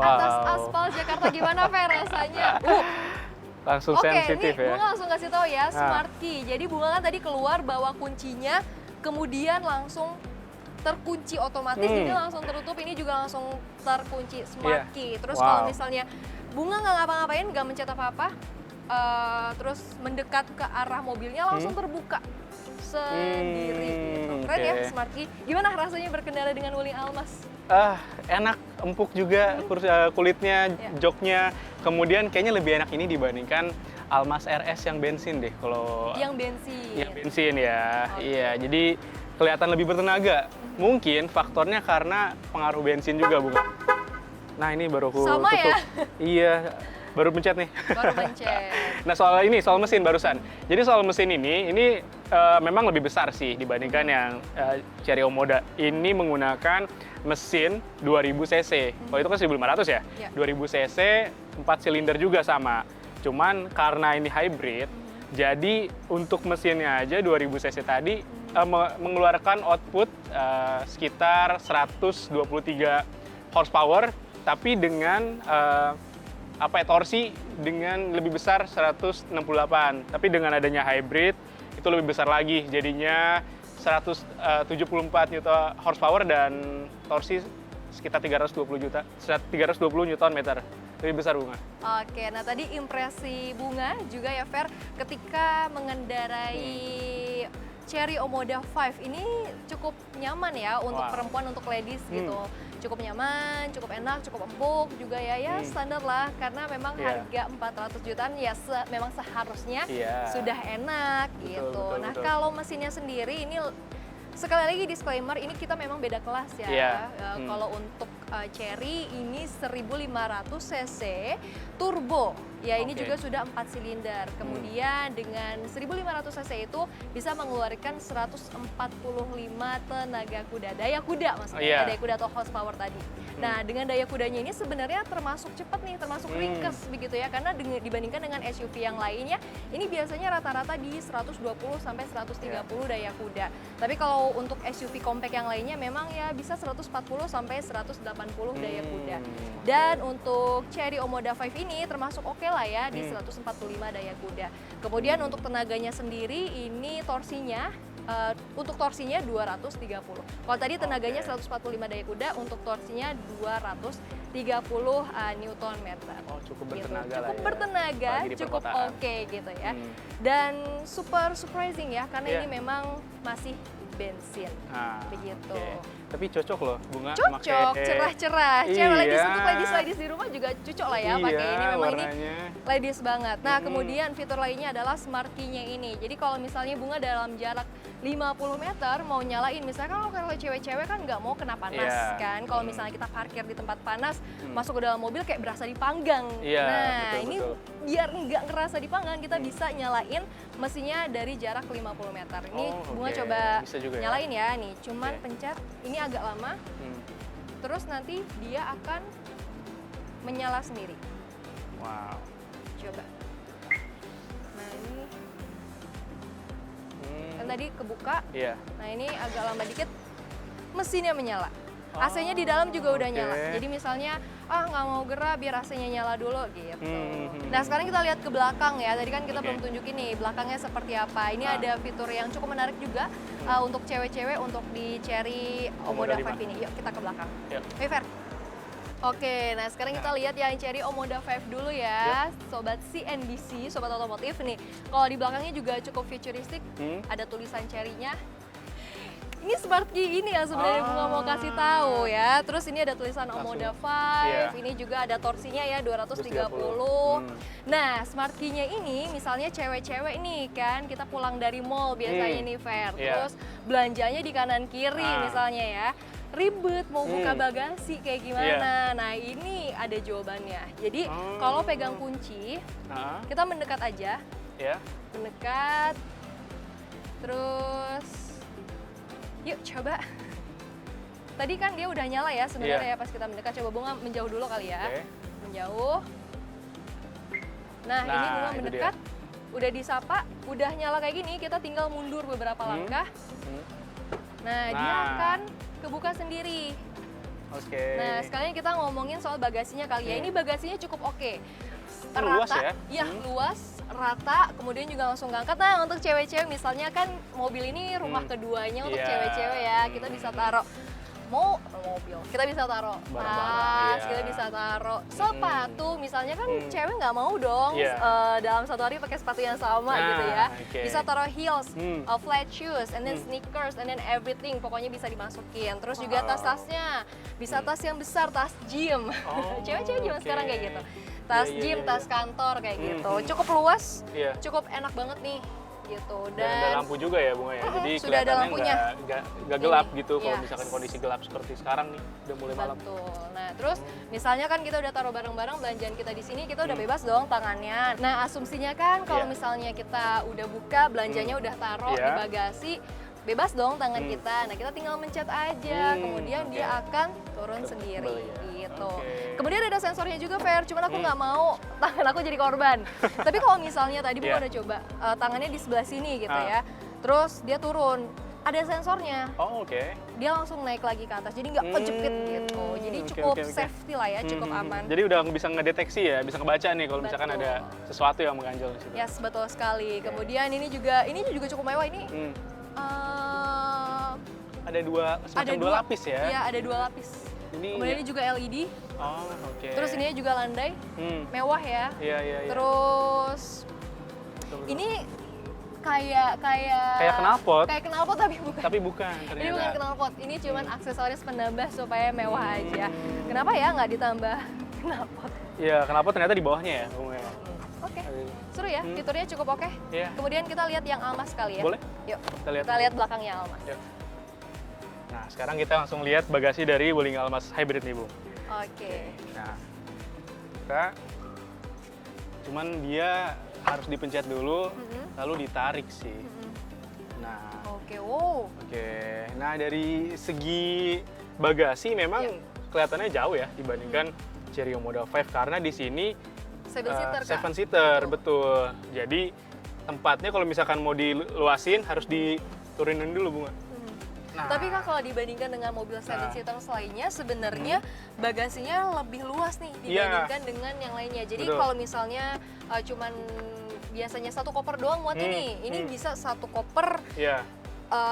atas Wow. aspal Jakarta. Gimana Fer rasanya? Langsung Oke, sensitif ini ya. Bunga langsung kasih tahu ya, Nah. Smart Key. Jadi Bunga kan tadi keluar bawa kuncinya, kemudian langsung terkunci otomatis, ini langsung tertutup, ini juga langsung terkunci Smart Iya. Key. Terus Wow. kalau misalnya Bunga nggak ngapa-ngapain, nggak mencet apa-apa, terus mendekat ke arah mobilnya langsung terbuka sendiri gitu. Keren ya oke. Smart Key. Gimana rasanya berkendara dengan Wuling Almas? Enak, empuk juga kulitnya, Iya. joknya. Kemudian kayaknya lebih enak ini dibandingkan Almas RS yang bensin deh kalau Yang bensin. yang bensin ya. Oke. Iya, jadi kelihatan lebih bertenaga. Mungkin faktornya karena pengaruh bensin juga, Bunga. Nah, ini baru aku Sama tutup. ya? Iya, baru pencet nih. Baru mencet. Nah, soal mesin barusan. Jadi soal mesin ini memang lebih besar sih dibandingkan yang Chery Omoda. Ini menggunakan mesin 2000 cc. Kalau itu kan 1500 ya? Iya. 2000 cc, 4 silinder juga sama. Cuman karena ini hybrid, jadi untuk mesinnya aja 2000 cc tadi mengeluarkan output sekitar 123 horsepower, tapi dengan torsi dengan lebih besar 168. Tapi dengan adanya hybrid itu lebih besar lagi, jadinya 174 Newton horsepower dan torsi sekitar 320 Newton meter. Lebih besar, Bunga. Oke, nah tadi impresi Bunga juga ya Fer, ketika mengendarai Chery Omoda 5 ini cukup nyaman ya untuk Wow. perempuan, untuk ladies gitu. Cukup nyaman, cukup enak, cukup empuk juga ya standar lah, karena memang Iya. harga 400 jutaan ya memang seharusnya Iya. sudah enak Betul, gitu. betul, Nah betul. kalau mesinnya sendiri ini sekali lagi disclaimer, ini kita memang beda kelas ya. Iya. Kalau untuk Chery ini 1500 cc turbo. Ya ini Oke. juga sudah 4 silinder. Kemudian dengan 1500 cc itu bisa mengeluarkan 145 tenaga kuda. Daya kuda maksudnya, Iya. daya kuda atau horsepower tadi. Nah, dengan daya kudanya ini sebenarnya termasuk cepat nih, termasuk ringkes begitu ya. Karena dibandingkan dengan SUV yang lainnya, ini biasanya rata-rata di 120 sampai 130 daya kuda. Tapi kalau untuk SUV compact yang lainnya memang ya bisa 140 sampai 180 daya kuda. Dan untuk Chery Omoda 5 ini termasuk oke lah ya di 145 daya kuda. Kemudian untuk tenaganya sendiri ini torsinya untuk torsinya 230. Kalau tadi tenaganya 145 daya kuda, untuk torsinya 230 Newton meter. Oh, cukup Gitu. bertenaga lah Cukup ya. bertenaga, Apalagi di cukup perkotaan. oke gitu ya. Dan super surprising ya, karena Iya. ini memang masih bensin. Nah, Begitu. oke. Tapi cocok loh, Bunga. Cocok, pakai- cerah-cerah. Cewek ladies Iya. untuk ladies di rumah juga cocok lah ya pakai ini. Iya, Memang ini warnanya. ladies banget. Nah, kemudian fitur lainnya adalah Smart Key-nya ini. Jadi kalau misalnya Bunga dalam jarak 50 meter mau nyalain, misalnya kalau cewek-cewek kan nggak mau kena panas Iya. kan. Kalau misalnya kita parkir di tempat panas, masuk ke dalam mobil kayak berasa dipanggang. Iya, Nah, betul, ini betul. biar nggak ngerasa dipanggang, kita bisa nyalain mesinnya dari jarak 50 meter. Ini Oh, Bunga oke. coba Bisa juga ya. nyalain ya nih. Cuman Oke. pencet, ini agak lama. Terus nanti dia akan menyala sendiri. Wow. Coba. Nah ini kan tadi kebuka. Iya. Nah ini agak lama dikit, mesinnya menyala. AC-nya di dalam juga udah oke. nyala. Jadi misalnya, nggak mau gerak biar AC-nya nyala dulu gitu. Hmm. Nah sekarang kita lihat ke belakang ya. Tadi kan kita Oke. belum tunjukin nih belakangnya seperti apa. Ini Ah. ada fitur yang cukup menarik juga untuk cewek-cewek untuk di Chery Omoda Omoda 5 ini. Yuk kita ke belakang. Yuk. Hey, Fer. Oke, nah sekarang kita lihat yang Chery Omoda 5 dulu ya, sobat CNBC, sobat otomotif nih. Kalau di belakangnya juga cukup futuristik, ada tulisan Chery-nya. Ini Smart Key ini yang sebenarnya Bunga mau kasih tahu ya. Terus ini ada tulisan Omoda 5, iya. ini juga ada torsinya ya 230. Nah, Smart Key-nya ini misalnya cewek-cewek nih kan, kita pulang dari mall biasanya nih Fer. Iya. Terus belanjanya di kanan kiri misalnya ya. Ribet mau buka bagasi kayak gimana. Nah, ini ada jawabannya. Jadi, kalau pegang kunci, kita mendekat aja. Ya. Mendekat. Terus yuk coba. Tadi kan dia udah nyala ya sebenarnya ya pas kita mendekat. Coba Bunga menjauh dulu kali ya. Oke. Menjauh. Nah, ini Bunga itu mendekat. Udah disapa, udah nyala kayak gini, kita tinggal mundur beberapa langkah. Nah, dia Nah. akan kebuka sendiri. Oke. Nah, sekalian kita ngomongin soal bagasinya kali ya. Ini bagasinya cukup oke. Luas ya? Iya, luas, rata, kemudian juga langsung ngangkat. Nah, untuk cewek-cewek misalnya kan mobil ini rumah keduanya untuk Iya. cewek-cewek ya. Kita bisa taruh mobil, kita bisa taruh Barang-barang, tas, iya. kita bisa taruh sepatu. Misalnya kan cewek nggak mau dong Iya. dalam satu hari pakai sepatu yang sama Nah, gitu ya. oke. Bisa taruh heels, Hmm. flat shoes, and then sneakers, and then everything. Pokoknya bisa dimasukin. Terus juga tas-tasnya, bisa tas yang besar, tas gym. Oh, Cewek-cewek zaman oke. sekarang kayak gitu. Tas Iya, iya, gym, iya, tas iya. kantor kayak gitu. Hmm. Cukup luas, Iya. cukup enak banget nih gitu. Dan ada lampu juga ya Bunga ya, jadi sudah ada kelihatannya lampunya. nggak gelap Ini, gitu kalau yes. misalkan kondisi gelap seperti sekarang nih, udah mulai malam. Betul. Nah, terus misalnya kan kita udah taruh barang-barang belanjaan kita di sini, kita udah bebas dong tangannya. Nah, asumsinya kan kalau Iya. misalnya kita udah buka, belanjanya udah taruh di Iya. bagasi, bebas dong tangan kita. Nah, kita tinggal mencet aja, kemudian dia oke. akan turun sendiri Kebel ya. gitu. Oke. Kemudian ada sensornya juga, Fer. Cuman aku nggak mau tangan aku jadi korban. Tapi kalau misalnya tadi Bunga Iya. udah coba tangannya di sebelah sini gitu Ah. ya. Terus dia turun. Ada sensornya. Oh, oke. Dia langsung naik lagi ke atas, jadi nggak kejepit gitu. Jadi oke, cukup oke, oke. safety lah ya, cukup aman. Jadi udah bisa ngedeteksi ya, bisa ngebaca nih kalau misalkan Betul. ada sesuatu yang mengganjal di situ. Yes, betul sekali. Kemudian ini juga cukup mewah ini. Hmm. eh, Ada semacam dua lapis ya. Iya, ada 2 lapis. Ini Kemudian ini juga LED. Oh, oke. Terus ini juga landai, mewah ya. Iya, iya, iya. Terus Betul, betul. ini kayak Kayak knalpot. Kayak knalpot tapi bukan. Tapi bukan ternyata. Ini bukan knalpot, ini cuman aksesoris penambah supaya mewah aja. Kenapa ya nggak ditambah knalpot? Iya, knalpot ternyata di bawahnya ya, Bunga ya. Oke, seru ya, fiturnya cukup oke. Iya. Kemudian kita lihat yang Almas kali ya. Boleh? Yuk, Kita lihat. kita lihat belakangnya Almas. Yuk. Nah, sekarang kita langsung lihat bagasi dari Wuling Almas Hybrid nih, Bung. Oke. Nah, kita cuman dia harus dipencet dulu, lalu ditarik sih. Nah, Oke, wow. oke. Nah, dari segi bagasi memang Iya. kelihatannya jauh ya dibandingkan Cerio Model 5 karena di sini 7 seater Kak. 7 seater, betul. Jadi tempatnya kalau misalkan mau diluasin harus diturunin dulu, Bunga. Nah, Tapi Kak kalau dibandingkan dengan mobil 7 seater lainnya sebenarnya bagasinya lebih luas nih dibandingkan dengan yang lainnya. Jadi Betul. kalau misalnya cuman biasanya satu koper doang muat ini bisa satu koper iya.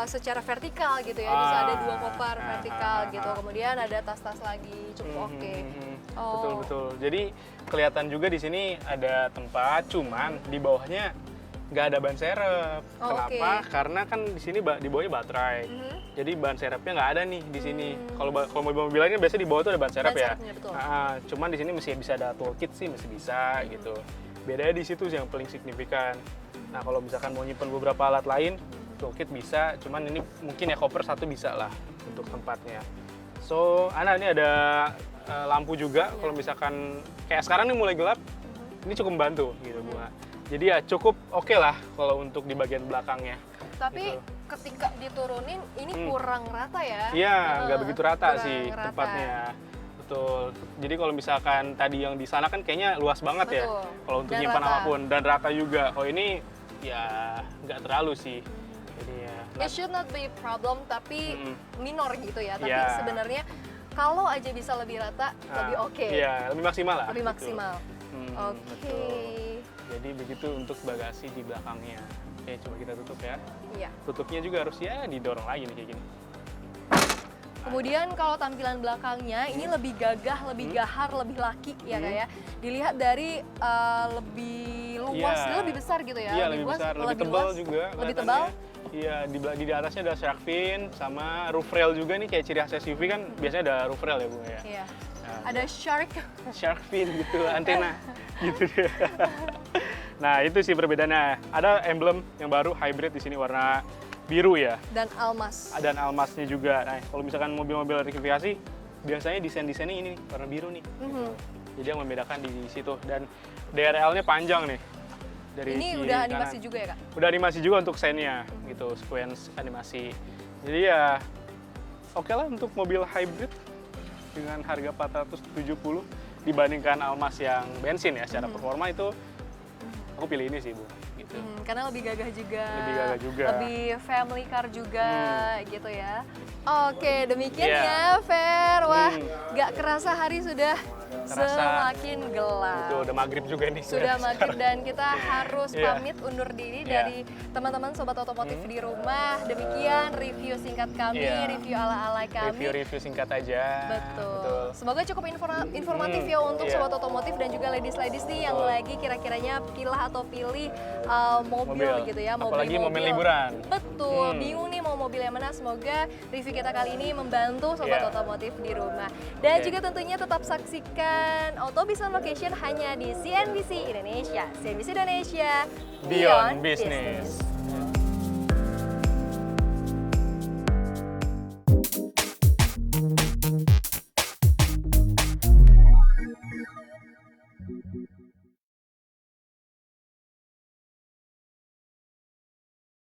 secara vertikal gitu ya, bisa ada 2 koper vertikal gitu. Kemudian ada tas-tas lagi, cukup oke. Oh. Betul, betul. Jadi kelihatan juga di sini ada tempat, cuman di bawahnya nggak ada ban serep. Oh, Kenapa? oke. Karena kan di sini di bawahnya baterai. Jadi ban serepnya nggak ada nih di sini. Kalau mobil-mobil lainnya biasanya di bawah tuh ada ban serep Ban ya. serepnya, betul. Cuman di sini masih bisa ada toolkit sih, masih bisa gitu. Bedanya di situ sih yang paling signifikan. Nah, kalau misalkan mau nyimpen beberapa alat lain, toolkit bisa, cuman ini mungkin ya koper satu bisa lah untuk tempatnya. So, Ana ini ada lampu juga. Kalau misalkan kayak sekarang nih mulai gelap, ini cukup membantu gitu, Bunga. Jadi ya cukup oke lah kalau untuk di bagian belakangnya. Tapi Gitu. ketika diturunin ini kurang rata ya? Iya, nggak begitu rata kurang sih rata. tempatnya. Betul. Jadi kalau misalkan tadi yang di sana kan kayaknya luas banget ya. Betul. Kalau untuk Dan nyimpan rata. apapun dan rata juga. Kalau ini ya nggak terlalu sih. Jadi ya. It should not be problem tapi minor gitu ya. Tapi Iya. sebenarnya kalau aja bisa lebih rata, lebih oke. Iya, lebih maksimal lah. Lebih gitu. maksimal. Oke. Betul. Jadi begitu untuk bagasi di belakangnya. Oke, coba kita tutup ya. Iya. Tutupnya juga harus ya didorong lagi nih kayak gini. Kemudian kalau tampilan belakangnya ini lebih gagah, lebih gahar, lebih laki ya Kak ya. Dilihat dari lebih luas, Iya. dia lebih besar gitu ya. Iya, lebih luas, besar, lebih tebal luas, juga. Lebih kelihatannya. tebal. Iya, di atasnya ada shark fin sama roof rail juga nih kayak ciri khas SUV kan biasanya ada roof rail ya, Bu ya. Iya. Nah, Ada shark. shark fin gitu, antena gitu dia. Nah, itu sih perbedaannya. Ada emblem yang baru hybrid di sini warna biru ya. Dan Almas. Dan almasnya juga. Nah, kalau misalkan mobil-mobil elektrifikasi biasanya desain-desainnya ini nih, warna biru nih. Jadi yang membedakan di situ dan DRL-nya panjang nih. Dari Ini kiri udah kanan. animasi juga ya Kak? Udah animasi juga untuk sign-nya gitu, sequence animasi. Jadi ya oke lah untuk mobil hybrid dengan harga 470 dibandingkan Almas yang bensin ya. Secara performa itu aku pilih ini sih, Bu. gitu. Karena lebih gagah juga. Lebih gagah juga. Lebih family car juga gitu ya. Oke, demikian Iya. ya Fer. Wah, gak kerasa hari sudah Kerasa. semakin gelap. Itu udah maghrib juga nih. Sudah maghrib dan kita harus Iya. pamit undur diri Iya. dari teman-teman sobat otomotif di rumah. Demikian review singkat kami, Iya. review ala-ala kami. Review singkat aja. Betul. Semoga cukup informatif ya untuk iya. sobat otomotif dan juga ladies-ladies nih yang lagi kira-kiranya pilah atau pilih mobil gitu ya, Apalagi mobil liburan. Betul. Bingung nih mau mobil yang mana. Semoga review kita kali ini membantu sobat Iya. otomotif di rumah. Dan Oke. juga tentunya tetap saksikan Autobiz on Location hanya di CNBC Indonesia. CNBC Indonesia Beyond Business.